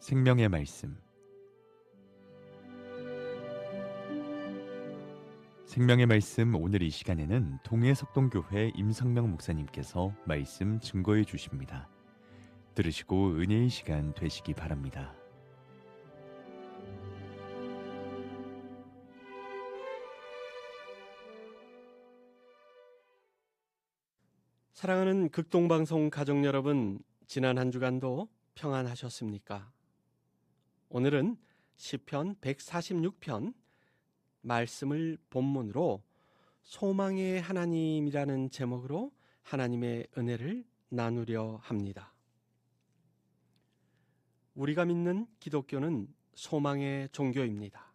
생명의 말씀. 생명의 말씀, 오늘 이 시간에는 동해석동교회 임성명 목사님께서 말씀 증거해 주십니다. 들으시고 은혜의 시간 되시기 바랍니다. 사랑하는 극동방송 가족 여러분, 지난 한 주간도 평안하셨습니까? 오늘은 시편 146편 말씀을 본문으로 소망의 하나님이라는 제목으로 하나님의 은혜를 나누려 합니다. 우리가 믿는 기독교는 소망의 종교입니다.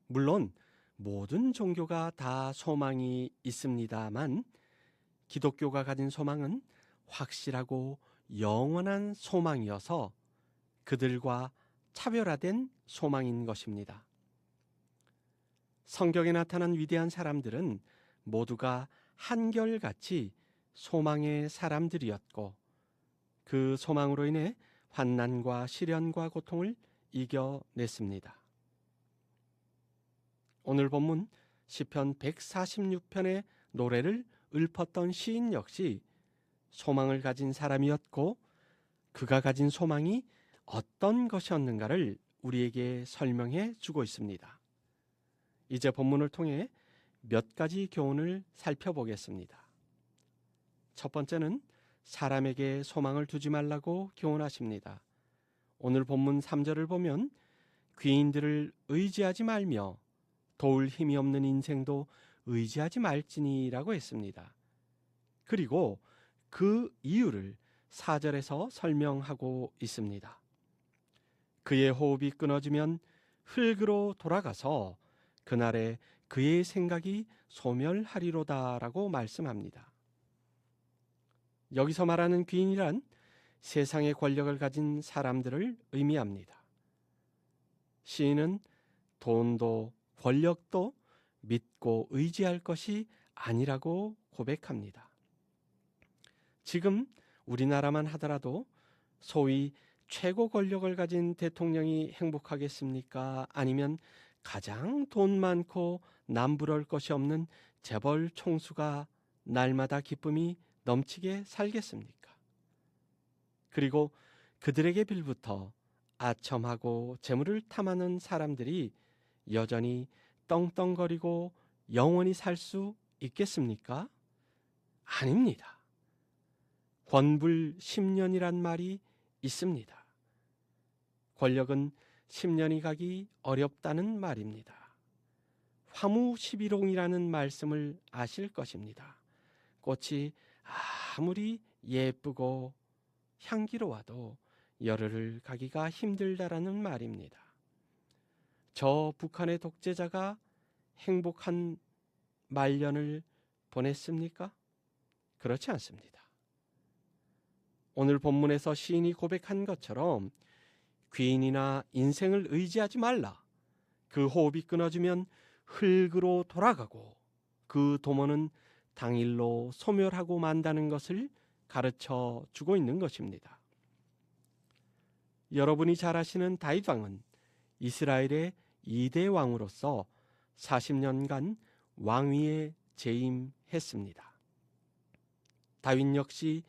물론 모든 종교가 다 소망이 있습니다만 기독교가 가진 소망은 확실하고 영원한 소망이어서 그들과 차별화된 소망인 것입니다. 성경에 나타난 위대한 사람들은 모두가 한결같이 소망의 사람들이었고 그 소망으로 인해 환난과 시련과 고통을 이겨냈습니다. 오늘 본문 시편 146편의 노래를 읊었던 시인 역시 소망을 가진 사람이었고 그가 가진 소망이 어떤 것이었는가를 우리에게 설명해 주고 있습니다. 이제 본문을 통해 몇 가지 교훈을 살펴보겠습니다. 첫 번째는 사람에게 소망을 두지 말라고 교훈하십니다. 오늘 본문 3절을 보면 귀인들을 의지하지 말며 도울 힘이 없는 인생도 의지하지 말지니라고 했습니다. 그리고 그 이유를 4절에서 설명하고 있습니다. 그의 호흡이 끊어지면 흙으로 돌아가서 그날에 그의 생각이 소멸하리로다라고 말씀합니다. 여기서 말하는 귀인이란 세상의 권력을 가진 사람들을 의미합니다. 시인은 돈도 권력도 믿고 의지할 것이 아니라고 고백합니다. 지금 우리나라만 하더라도 소위 최고 권력을 가진 대통령이 행복하겠습니까? 아니면 가장 돈 많고 남부러울 것이 없는 재벌 총수가 날마다 기쁨이 넘치게 살겠습니까? 그리고 그들에게 빌부터 아첨하고 재물을 탐하는 사람들이 여전히 떵떵거리고 영원히 살 수 있겠습니까? 아닙니다. 권불 10년이란 말이 있습니다. 권력은 10년이 가기 어렵다는 말입니다. 화무 11홍이라는 말씀을 아실 것입니다. 꽃이 아무리 예쁘고 향기로워도 열흘을 가기가 힘들다라는 말입니다. 저 북한의 독재자가 행복한 말년을 보냈습니까? 그렇지 않습니다. 오늘 본문에서 시인이 고백한 것처럼 귀인이나 인생을 의지하지 말라. 그 호흡이 끊어지면 흙으로 돌아가고 그 도모는 당일로 소멸하고 만다는 것을 가르쳐 주고 있는 것입니다. 여러분이 잘 아시는 다윗 왕은 이스라엘의 2대 왕으로서 40년간 왕위에 재임했습니다. 다윗 역시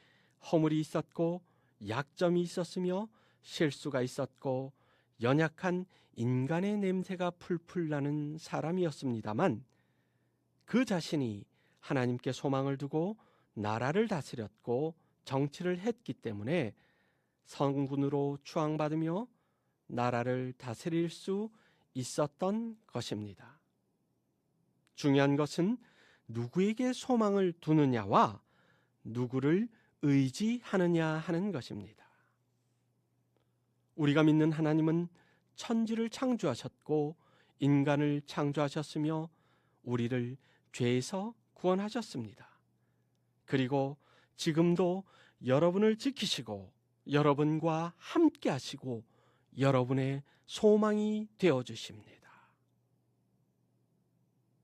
허물이 있었고 약점이 있었으며 실수가 있었고 연약한 인간의 냄새가 풀풀 나는 사람이었습니다만 그 자신이 하나님께 소망을 두고 나라를 다스렸고 정치를 했기 때문에 성군으로 추앙받으며 나라를 다스릴 수 있었던 것입니다. 중요한 것은 누구에게 소망을 두느냐와 누구를 의지하느냐 하는 것입니다. 우리가 믿는 하나님은 천지를 창조하셨고 인간을 창조하셨으며 우리를 죄에서 구원하셨습니다. 그리고 지금도 여러분을 지키시고 여러분과 함께 하시고 여러분의 소망이 되어주십니다.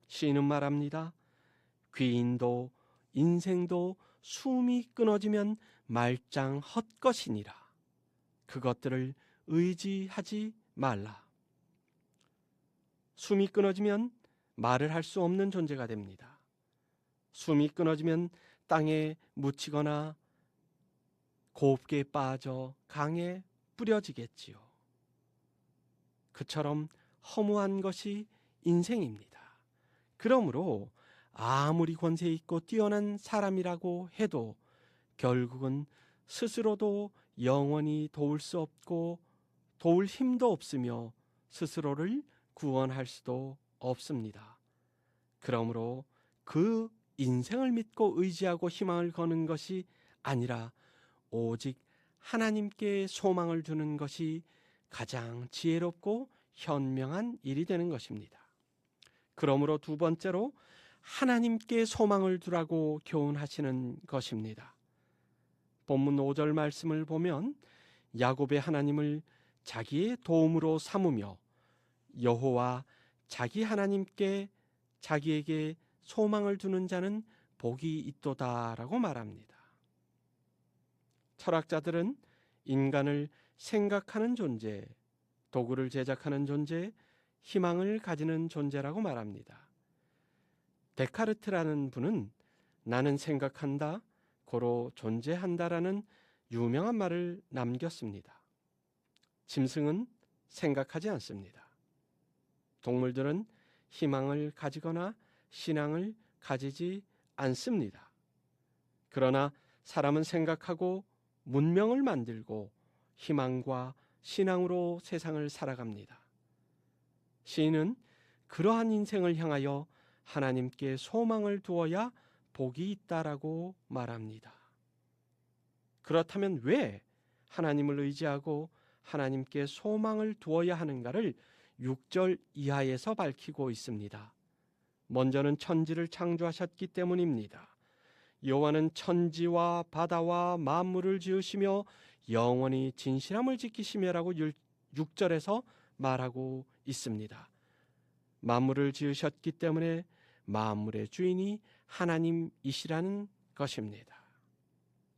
시인은 말합니다. 귀인도 인생도 숨이 끊어지면 말짱 헛것이니라. 그것들을 의지하지 말라. 숨이 끊어지면 말을 할 수 없는 존재가 됩니다. 숨이 끊어지면 땅에 묻히거나 곱게 빠져 강에 뿌려지겠지요. 그처럼 허무한 것이 인생입니다. 그러므로 아무리 권세 있고 뛰어난 사람이라고 해도 결국은 스스로도 영원히 도울 수 없고 도울 힘도 없으며 스스로를 구원할 수도 없습니다. 그러므로 그 인생을 믿고 의지하고 희망을 거는 것이 아니라 오직 하나님께 소망을 두는 것이 가장 지혜롭고 현명한 일이 되는 것입니다. 그러므로 두 번째로 하나님께 소망을 두라고 교훈하시는 것입니다. 본문 5절 말씀을 보면 야곱의 하나님을 자기의 도움으로 삼으며 여호와 자기 하나님께 자기에게 소망을 두는 자는 복이 있도다라고 말합니다. 철학자들은 인간을 생각하는 존재, 도구를 제작하는 존재, 희망을 가지는 존재라고 말합니다. 데카르트라는 분은 나는 생각한다, 고로 존재한다라는 유명한 말을 남겼습니다. 짐승은 생각하지 않습니다. 동물들은 희망을 가지거나 신앙을 가지지 않습니다. 그러나 사람은 생각하고 문명을 만들고 희망과 신앙으로 세상을 살아갑니다. 시인은 그러한 인생을 향하여 하나님께 소망을 두어야 복이 있다라고 말합니다. 그렇다면 왜 하나님을 의지하고 하나님께 소망을 두어야 하는가를 6절 이하에서 밝히고 있습니다. 먼저는 천지를 창조하셨기 때문입니다. 여호와는 천지와 바다와 만물을 지으시며 영원히 진실함을 지키시며라고 6절에서 말하고 있습니다. 만물을 지으셨기 때문에 만물의 주인이 하나님이시라는 것입니다.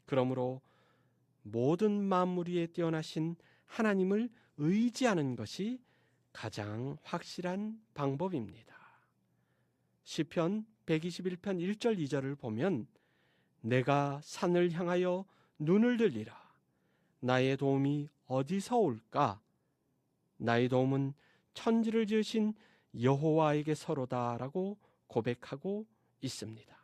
그러므로 모든 만물 위에 뛰어나신 하나님을 의지하는 것이 가장 확실한 방법입니다. 시편 121편 1절 2절을 보면 내가 산을 향하여 눈을 들리라. 나의 도움이 어디서 올까? 나의 도움은 천지를 지으신 여호와에게서로다라고 고백하고 있습니다.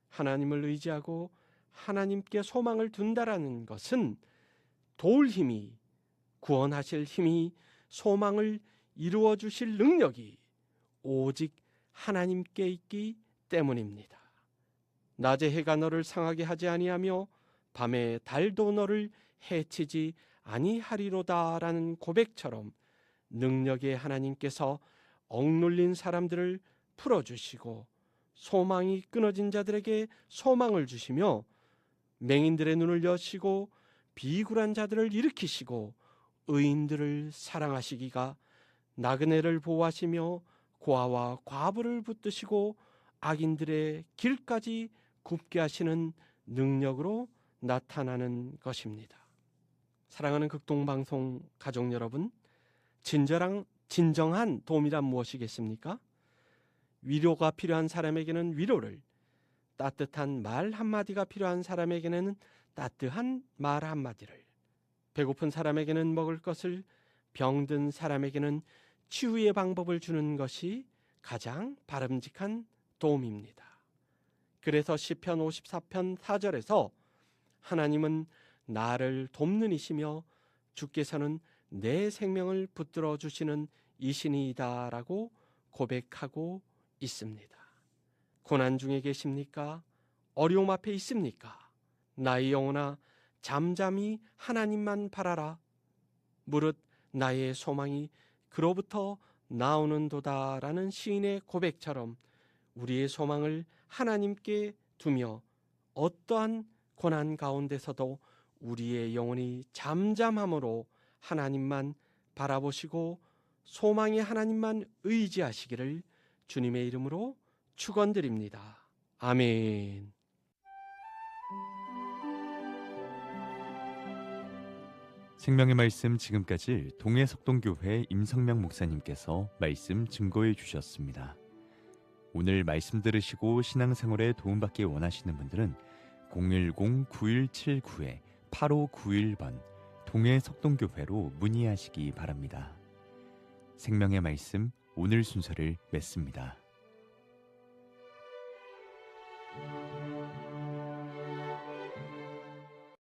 하나님을 의지하고 하나님께 소망을 둔다라는 것은 도울 힘이, 구원하실 힘이, 소망을 이루어 주실 능력이 오직 하나님께 있기 때문입니다. 낮에 해가 너를 상하게 하지 아니하며 밤에 달도 너를 해치지 아니하리로다라는 고백처럼 능력의 하나님께서 억눌린 사람들을 풀어주시고 소망이 끊어진 자들에게 소망을 주시며 맹인들의 눈을 여시고 비굴한 자들을 일으키시고 의인들을 사랑하시기가 나그네를 보호하시며 고아와 과부를 붙드시고 악인들의 길까지 굽게 하시는 능력으로 나타나는 것입니다. 사랑하는 극동방송 가족 여러분, 진정한 도움이란 무엇이겠습니까? 위로가 필요한 사람에게는 위로를, 따뜻한 말 한마디가 필요한 사람에게는 따뜻한 말 한마디를, 배고픈 사람에게는 먹을 것을, 병든 사람에게는 치유의 방법을 주는 것이 가장 바람직한 도움입니다. 그래서 시편 54편 4절에서 하나님은 나를 돕는 이시며 주께서는 내 생명을 붙들어 주시는 이신이다라고 고백하고 있습니다. 고난 중에 계십니까? 어려움 앞에 있습니까? 나의 영혼아 잠잠히 하나님만 바라라. 무릇 나의 소망이 그로부터 나오는도다라는 시인의 고백처럼 우리의 소망을 하나님께 두며 어떠한 고난 가운데서도 우리의 영혼이 잠잠함으로 하나님만 바라보시고 소망의 하나님만 의지하시기를 주님의 이름으로 축원드립니다. 아멘. 생명의 말씀 지금까지 동해석동교회 임성명 목사님께서 말씀 증거해 주셨습니다. 오늘 말씀 들으시고 신앙생활에 도움받기 원하시는 분들은 010-9179-8591번 동해석동교회로 문의하시기 바랍니다. 생명의 말씀 오늘 순서를 맺습니다.